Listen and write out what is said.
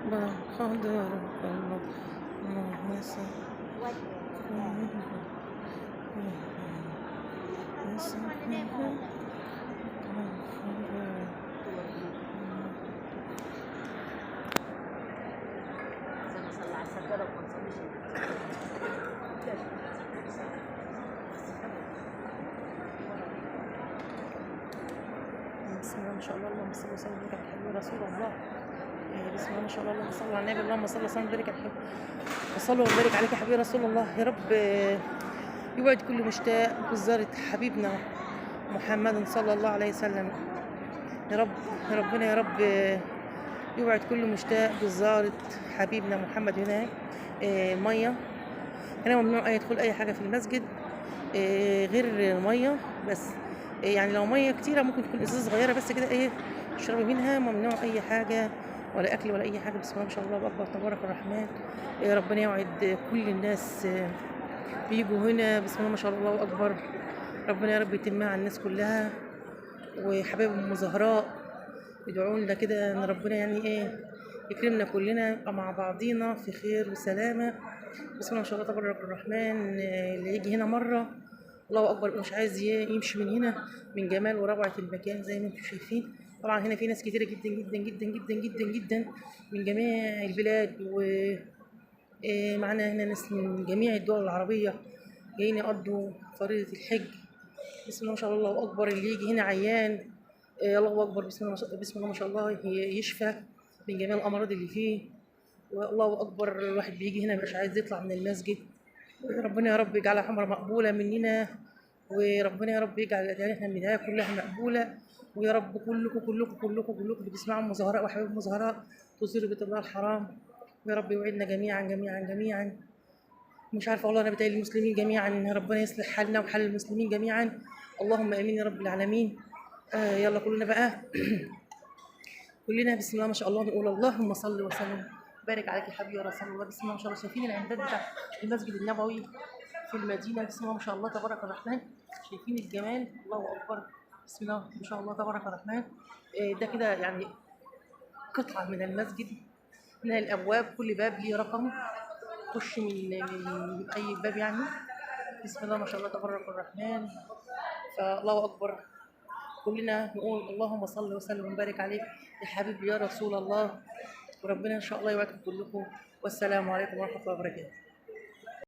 بقدر الله اللهم صل على السجادة وما تصليش. بسم الله ما شاء الله، اللهم صل وسلم وبارك على حبيبي رسول الله. بسم الله ما شاء الله، اللهم صل على النبي، اللهم صل وسلم وبارك على حبيبي، وصلوا وبارك عليك يا حبيبي رسول الله. يا رب يوعد كل مشتاق بزيارة حبيبنا محمد صلى الله عليه وسلم. يا رب ربنا يا رب يوعد كل مشتاق بزيارة حبيبنا محمد. هنا مية، هنا ممنوع يدخل أي حاجة في المسجد غير المية بس. يعني لو مية كتيرة ممكن تكون ازازة صغيرة بس كده اشربي منها، ممنوع أي حاجة ولا أكل ولا أي حاجة. بسم الله ما شاء الله أكبر تبارك الرحمن. ربنا يوعد كل الناس بيجوا هنا. بسم الله ما شاء الله أكبر. ربنا يا رب يتمها على الناس كلها. وحبايب أم زهراء يدعوا لنا كده ان ربنا يعني يكرمنا كلنا نبقى مع بعضينا في خير وسلامه. بسم الله ما شاء الله تبارك الرحمن. اللي يجي هنا مره الله اكبر مش عايز يمشي من هنا، من جمال وروعه المكان زي ما انتم شايفين. طبعا هنا في ناس كتيره جدا جدا جدا جدا جدا جدا من جميع البلاد، و معانا هنا ناس من جميع الدول العربيه جايين يقضوا فريضه الحج. بسم الله ما شاء الله، الله اكبر. اللي يجي هنا عيان الله اكبر، بسم الله ما شاء الله يشفى من جميع الامراض اللي فيه. والله اكبر. الواحد بيجي هنا مش عايز يطلع من المسجد. ربنا يا رب يجعلها حمرة مقبوله مننا، وربنا يا رب يجعل احنا النهايه كلها مقبوله. ويا رب كلكم بتسمعوا ام زهراء وحبيب ام زهراء تزوروا بيت الله الحرام. ويا رب يوعدنا جميعا جميعا جميعا. مش عارفه والله، انا بتقول المسلمين جميعا ربنا يصلح حالنا وحال المسلمين جميعا. اللهم امين يا رب العالمين. يلا كلنا بقى كلنا بسم الله ما شاء الله نقول اللهم صل وسلم بارك عليك يا حبيبي يا رسول الله. بسم الله ما شاء الله. شايفين العمدان بتاع المسجد النبوي في المدينه؟ بسم الله ما شاء الله تبارك الرحمن. شايفين الجمال؟ الله اكبر. بسم الله ما شاء الله تبارك الرحمن. ده كده يعني قطعه من المسجد. من الابواب كل باب ليه رقم، خش من اي باب يعني. بسم الله ما شاء الله تبارك الرحمن. فالله اكبر. كلنا نقول اللهم صل وسلم وبارك عليك يا حبيبي يا رسول الله. وربنا ان شاء الله يوعدكم كلكم. والسلام عليكم ورحمه الله وبركاته.